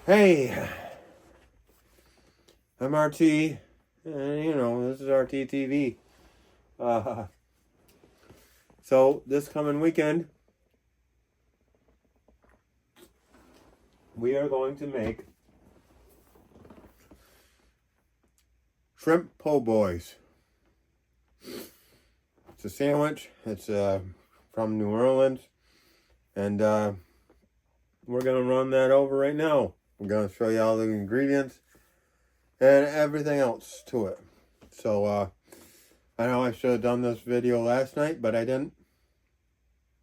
Hey, I'm RT, and this is RT TV. So this coming weekend, we are going to make shrimp po' boys. It's a sandwich. It's from New Orleans, and we're gonna run that over right now. I'm gonna show you all the ingredients and everything else to it. So I know I should have done this video last night, but I didn't.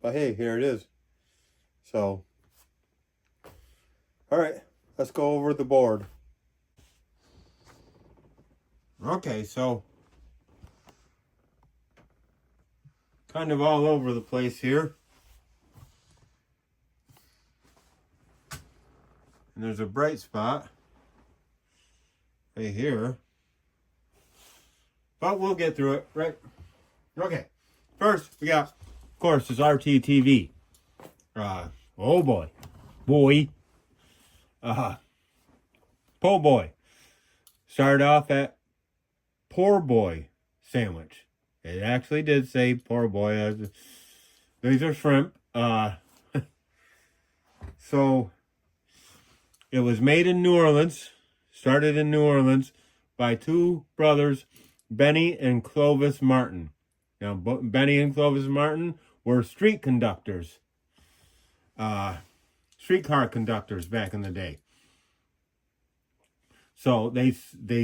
But hey, here it is. So, all right, let's go over the board. Okay, so kind of all over the place here. And there's a bright spot right here. But we'll get through it, right? Okay. First, we got, of course, this RTTV. Oh boy. Boy. Po' boy. Started off at poor boy sandwich. It actually did say poor boy. These are shrimp. So it was made in New Orleans, started in New Orleans by two brothers, Benny and Clovis Martin. Now, Benny and Clovis Martin were street conductors, streetcar conductors back in the day. So they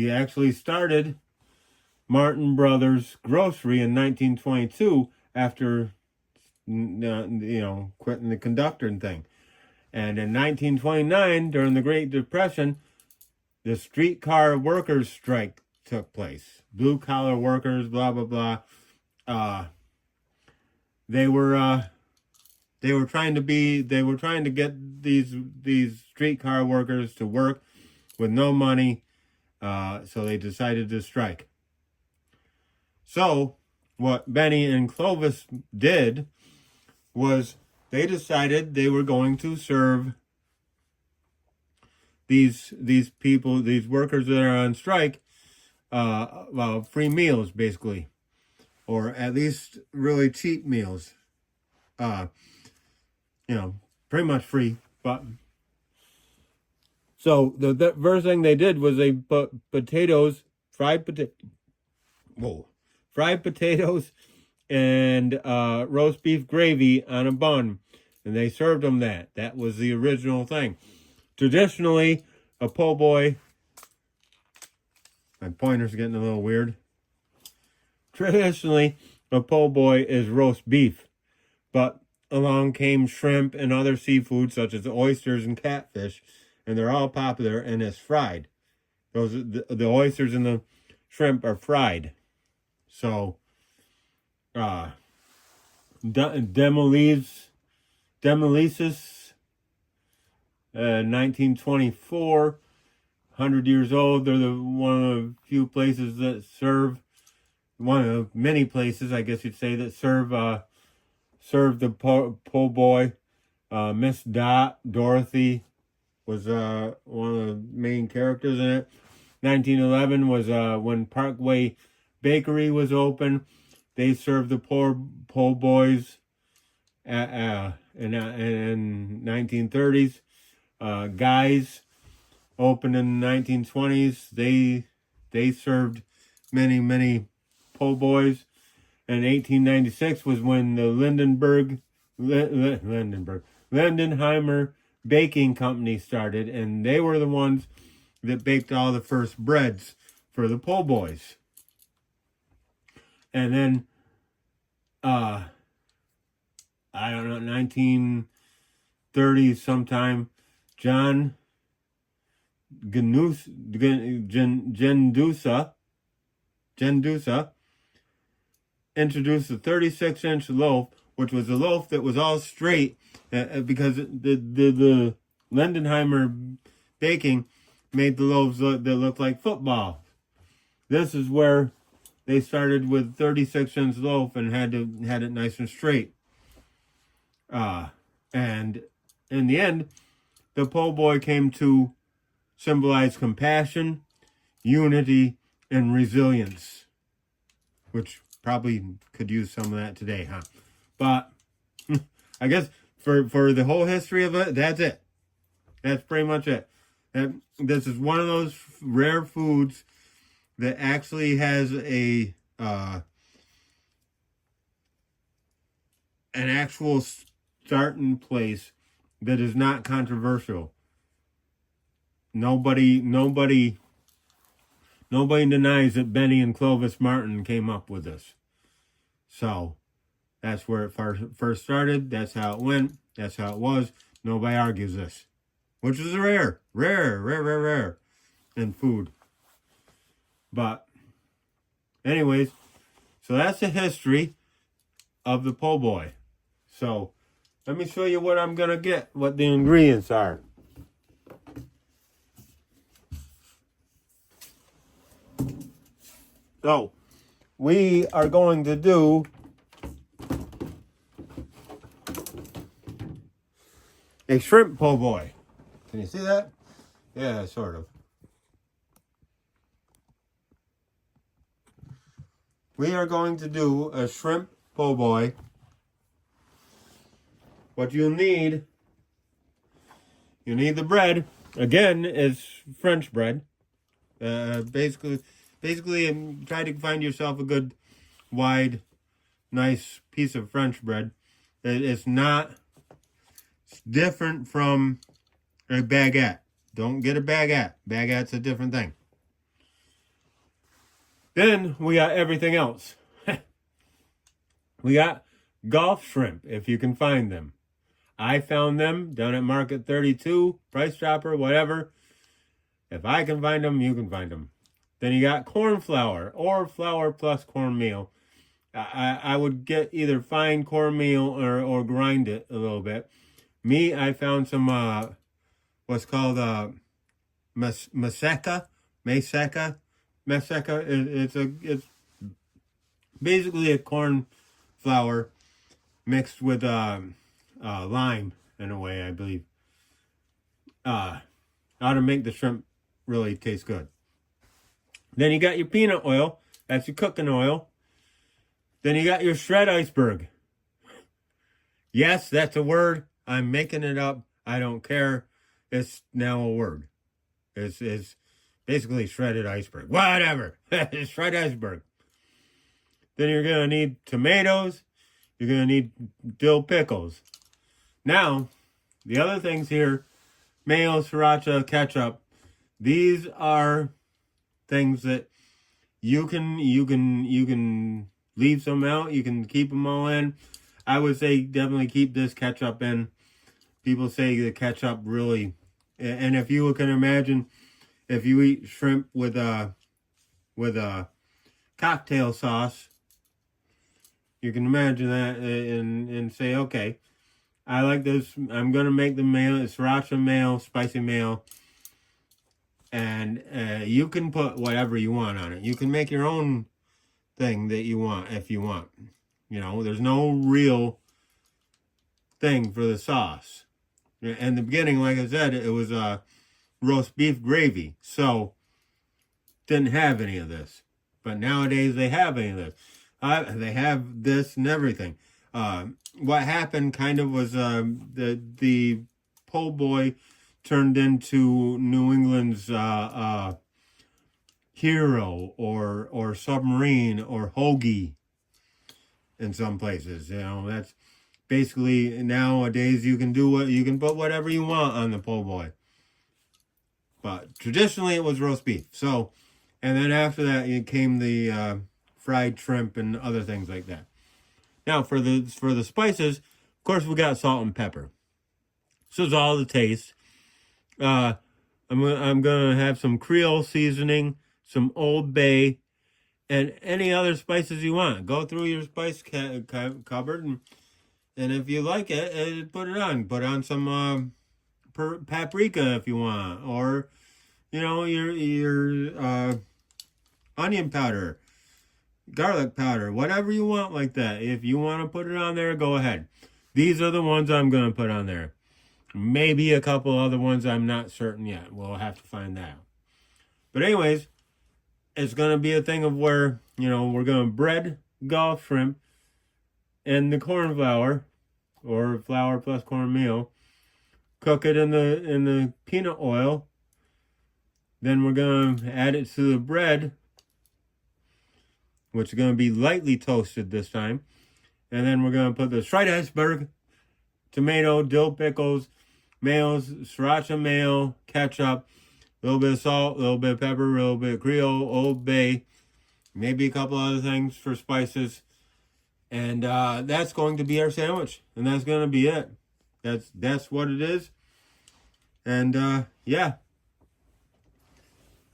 actually started Martin Brothers Grocery in 1922 after quitting the conductor thing. And in 1929, during the Great Depression, the streetcar workers' strike took place. Blue collar workers, blah blah blah. They were trying to get these streetcar workers to work with no money, so they decided to strike. So what Benny and Clovis did was they decided they were going to serve these people, these workers that are on strike, free meals, basically, or at least really cheap meals. Pretty much free. But so the first thing they did was they put fried potatoes, and roast beef gravy on a bun, and they served them that. That was the original thing. Traditionally, a po' boy. My pointer's getting a little weird. Traditionally, a po' boy is roast beef, but along came shrimp and other seafood such as oysters and catfish, and they're all popular, and it's fried. The oysters and the shrimp are fried. So, Demolises, 1924, 100 years old. They're one of the few places that serve, one of many places, I guess you'd say, that serve the po' boy. Miss Dorothy was one of the main characters in it. 1911 was when Parkway Bakery was open. They served the po' boys in 1930s. Guys opened in the 1920s. They served many po' boys. And 1896 was when the Lindenheimer Baking Company started, and they were the ones that baked all the first breads for the po' boys. And then, I don't know, 1930s sometime, John Gendusa introduced the 36-inch loaf, which was a loaf that was all straight, because the Lindenheimer Baking made the loaves that looked like football. This is where they started with 36-inch loaf and had it nice and straight. And in the end, the po' boy came to symbolize compassion, unity, and resilience, which probably could use some of that today, huh? But I guess for the whole history of it, that's it. That's pretty much it. And this is one of those rare foods that actually has an actual starting place that is not controversial. Nobody denies that Benny and Clovis Martin came up with this. So that's where it first started. That's how it went. That's how it was. Nobody argues this, which is rare in food. But anyways, so that's the history of the po' boy. So let me show you what I'm gonna get, what the ingredients are. So we are going to do a shrimp po' boy. Can you see that? Yeah, sort of. We are going to do a shrimp po' boy. What you need the bread. Again, is French bread. Basically, try to find yourself a good, wide, nice piece of French bread. It's different from a baguette. Don't get a baguette. Baguette's a different thing. Then we got everything else. We got Gulf shrimp, if you can find them. I found them down at Market 32, Price Chopper, whatever. If I can find them, you can find them. Then you got corn flour or flour plus cornmeal. I would get either fine cornmeal or grind it a little bit. Me, I found some what's called Maseca. It's basically a corn flour mixed with lime in a way, I believe. How to make the shrimp really taste good. Then you got your peanut oil. That's your cooking oil. Then you got your shred iceberg. Yes, that's a word. I'm making it up. I don't care. It's now a word. It's basically shredded iceberg. Whatever. Shred iceberg. Then you're going to need tomatoes. You're going to need dill pickles. Now, the other things here, mayo, sriracha, ketchup, these are things that you can leave some out. You can keep them all in. I would say definitely keep this ketchup in. People say the ketchup really, and if you can imagine, if you eat shrimp with a cocktail sauce, you can imagine that and say, okay, I like this. I'm gonna make the mayo, sriracha mayo, spicy mayo. And you can put whatever you want on it. You can make your own thing that you want if you want. You know, there's no real thing for the sauce. In the beginning, like I said, it was roast beef gravy. So, didn't have any of this. But nowadays, they have any of this. They have this and everything. What happened kind of was the po' boy turned into New England's hero or submarine or hoagie in some places. You know, that's basically nowadays you can put whatever you want on the po' boy. But traditionally it was roast beef. So, and then after that it came the fried shrimp and other things like that. Now for the spices, of course we got salt and pepper. This is all the taste. I'm gonna have some Creole seasoning, some Old Bay, and any other spices you want. Go through your spice cupboard and if you like it, put it on. Put on some paprika if you want, or you know your onion powder, garlic powder, whatever you want like that. If you want to put it on there, go ahead. These are the ones I'm gonna put on there. Maybe a couple other ones. I'm not certain yet. We'll have to find that out. But anyways, it's going to be a thing of where, we're going to bread Gulf shrimp and the corn flour, or flour plus cornmeal. Cook it in the peanut oil. Then we're going to add it to the bread, which is going to be lightly toasted this time. And then we're going to put the fried iceberg, tomato, dill pickles, mayo, sriracha mayo, ketchup, a little bit of salt, a little bit of pepper, a little bit of Creole, Old Bay, maybe a couple other things for spices. And that's going to be our sandwich. And that's going to be it. That's what it is. And yeah.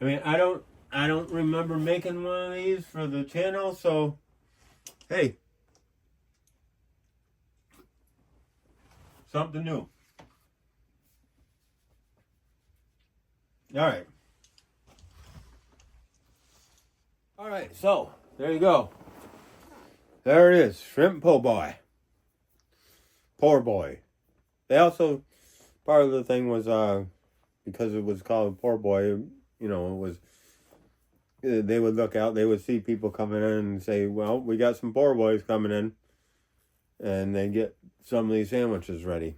I mean, I don't remember making one of these for the channel, so hey. Something new. Alright. Alright, so there you go. There it is. Shrimp po' boy. Poor boy. They also, part of the thing was, because it was called poor boy, it was, they would look out, they would see people coming in and say, well, we got some poor boys coming in. And they get some of these sandwiches ready.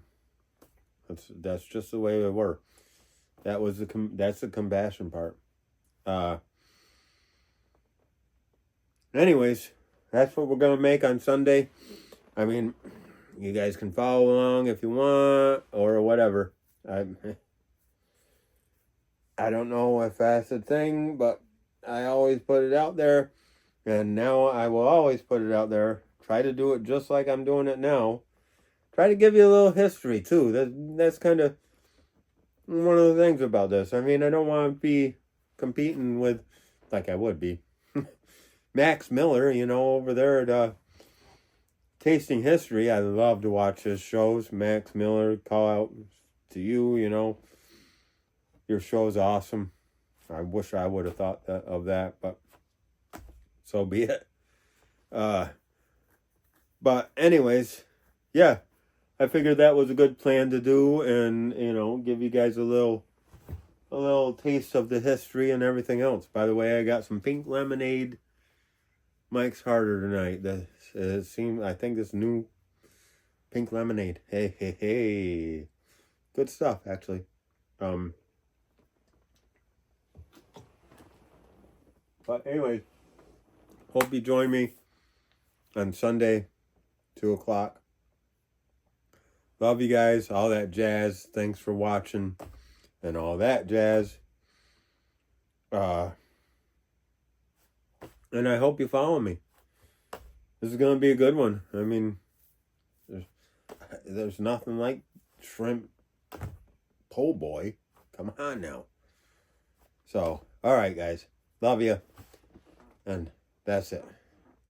That's just the way they were. That's the compassion part. Anyways, that's what we're gonna make on Sunday. I mean, you guys can follow along if you want or whatever. I don't know if that's a thing, but I always put it out there, and now I will always put it out there. Try to do it just like I'm doing it now. Try to give you a little history too. That's kind of one of the things about this. I mean, I don't want to be competing with, like I would be, Max Miller, over there at Tasting History. I love to watch his shows. Max Miller, call out to you, your show's awesome. I wish I would have thought of that, but so be it. But anyways, yeah, I figured that was a good plan to do, and give you guys a little taste of the history and everything else. By the way, I got some pink lemonade Mike's Harder tonight. I think this new pink lemonade. Hey. Good stuff, actually. But anyways, hope you join me on Sunday, 2 o'clock. Love you guys, all that jazz. Thanks for watching and all that jazz. And I hope you follow me. This is going to be a good one. I mean, there's nothing like shrimp po' boy. Come on now. So, all right, guys. Love you. And that's it.